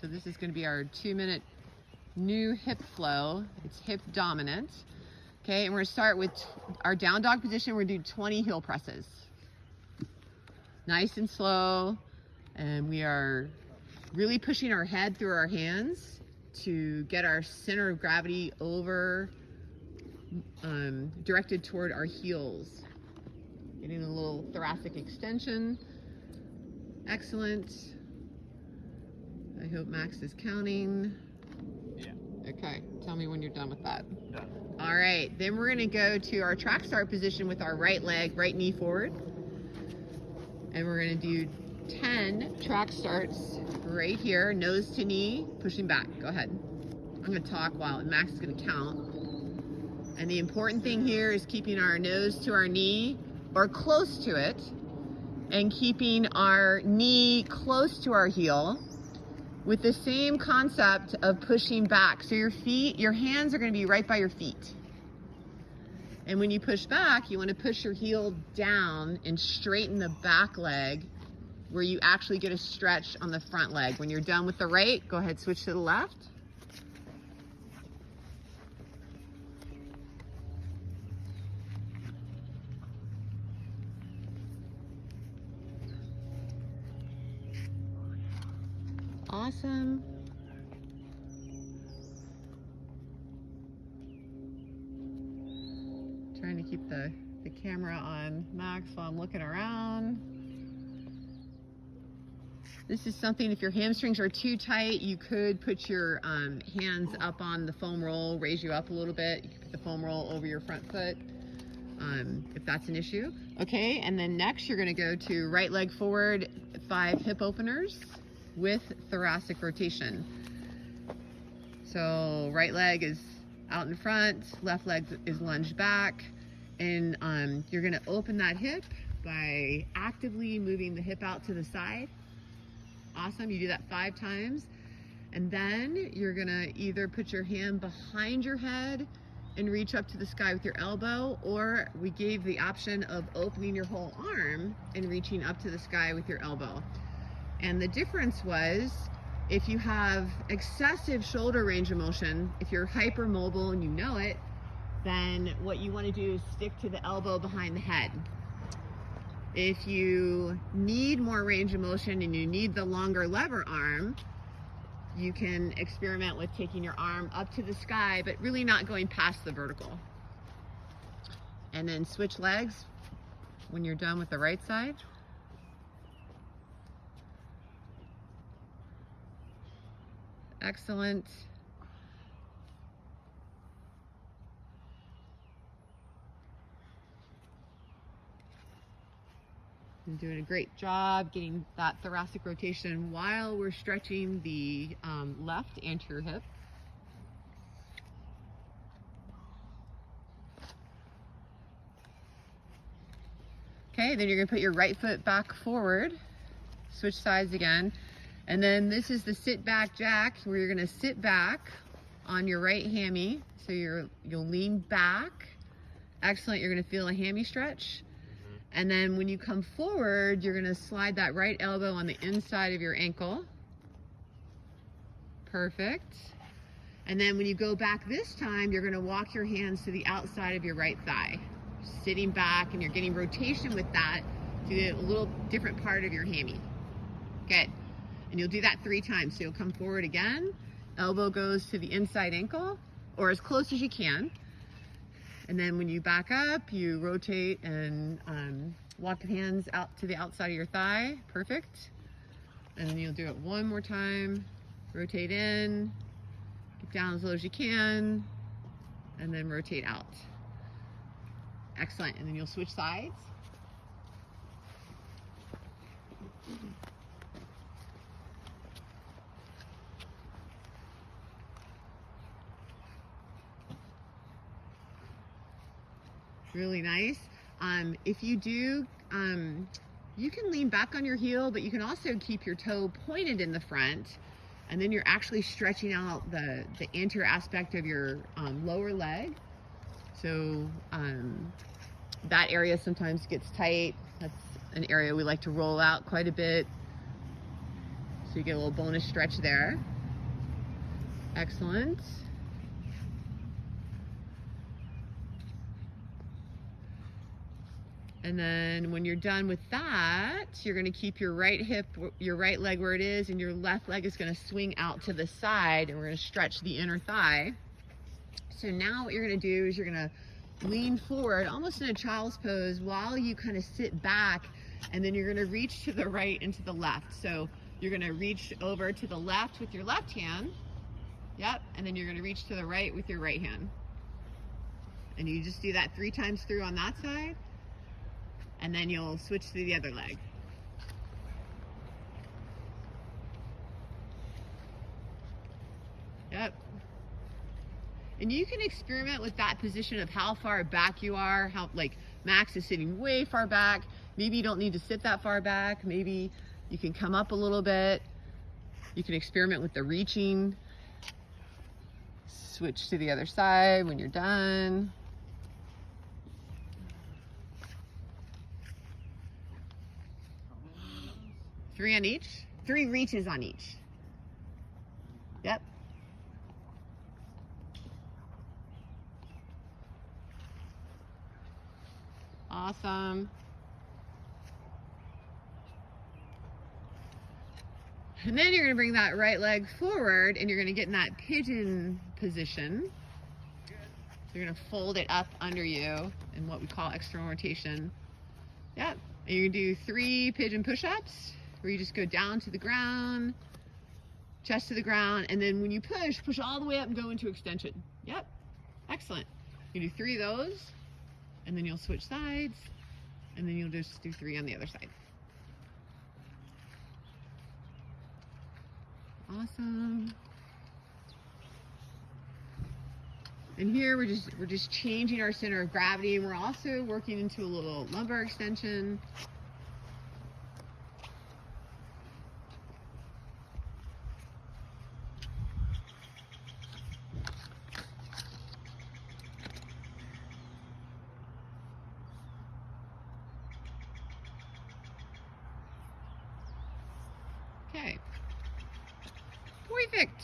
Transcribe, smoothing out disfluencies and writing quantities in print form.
So this is going to be our 2-minute new hip flow. It's hip dominant. Okay, and we're going to start with our down dog position. We're going to do 20 heel presses. Nice and slow. And we are really pushing our head through our hands to get our center of gravity over, directed toward our heels. Getting a little thoracic extension. Excellent. I hope Max is counting. Yeah. Okay, tell me when you're done with that. Done. All right, then we're gonna go to our track start position with our right leg, right knee forward. And we're gonna do 10 track starts right here, nose to knee, pushing back. Go ahead. I'm gonna talk while Max is gonna count. And the important thing here is keeping our nose to our knee or close to it, and keeping our knee close to our heel with the same concept of pushing back. So your hands are gonna be right by your feet. And when you push back, you wanna push your heel down and straighten the back leg where you actually get a stretch on the front leg. When you're done with the right, go ahead, switch to the left. Awesome. Trying to keep the camera on Max while I'm looking around. This is something, if your hamstrings are too tight, you could put your hands up on the foam roll, raise you up a little bit. You can put the foam roll over your front foot if that's an issue. Okay, and then next you're gonna go to right leg forward, 5 hip openers with thoracic rotation. So right leg is out in front, left leg is lunged back, and you're gonna open that hip by actively moving the hip out to the side. Awesome, you do that 5 times. And then you're gonna either put your hand behind your head and reach up to the sky with your elbow, or we gave the option of opening your whole arm and reaching up to the sky with your elbow. And the difference was, if you have excessive shoulder range of motion, if you're hypermobile and you know it, then what you want to do is stick to the elbow behind the head. If you need more range of motion and you need the longer lever arm, you can experiment with taking your arm up to the sky, but really not going past the vertical. And then switch legs when you're done with the right side. Excellent. You're doing a great job getting that thoracic rotation while we're stretching the left anterior hip. Okay, then you're gonna put your right foot back forward, switch sides again. And then this is the sit back jack, where you're gonna sit back on your right hammy. So you'll lean back. Excellent, you're gonna feel a hammy stretch. And then when you come forward, you're gonna slide that right elbow on the inside of your ankle. Perfect. And then when you go back this time, you're gonna walk your hands to the outside of your right thigh. Sitting back, and you're getting rotation with that to a little different part of your hammy. Good. And you'll do that 3 times. So you'll come forward again, elbow goes to the inside ankle, or as close as you can. And then when you back up, you rotate and walk the hands out to the outside of your thigh. Perfect. And then you'll do it 1 more time. Rotate in, get down as low as you can, and then rotate out. Excellent. And then you'll switch sides. Really nice. If you do, you can lean back on your heel, but you can also keep your toe pointed in the front, and then you're actually stretching out the anterior aspect of your lower leg. So that area sometimes gets tight. That's an area we like to roll out quite a bit. So you get a little bonus stretch there. Excellent. And then when you're done with that, you're going to keep your right hip, your right leg where it is, and your left leg is going to swing out to the side, and we're going to stretch the inner thigh. So now what you're going to do is you're going to lean forward, almost in a child's pose, while you kind of sit back, and then you're going to reach to the right and to the left. So you're going to reach over to the left with your left hand. Yep. And then you're going to reach to the right with your right hand. And you just do that 3 times through on that side. And then you'll switch to the other leg. Yep. And you can experiment with that position of how far back you are, how, like, Max is sitting way far back. Maybe you don't need to sit that far back. Maybe you can come up a little bit. You can experiment with the reaching. Switch to the other side when you're done. Three on each? 3 reaches on each. Yep. Awesome. And then you're going to bring that right leg forward, and you're going to get in that pigeon position. So you're going to fold it up under you in what we call external rotation. Yep. And you're going to do 3 pigeon push-ups, where you just go down to the ground, chest to the ground, and then when you push all the way up and go into extension. Yep. Excellent. You do 3 of those, and then you'll switch sides, and then you'll just do 3 on the other side. Awesome. And here we're just changing our center of gravity, and we're also working into a little lumbar extension. Okay. Perfect.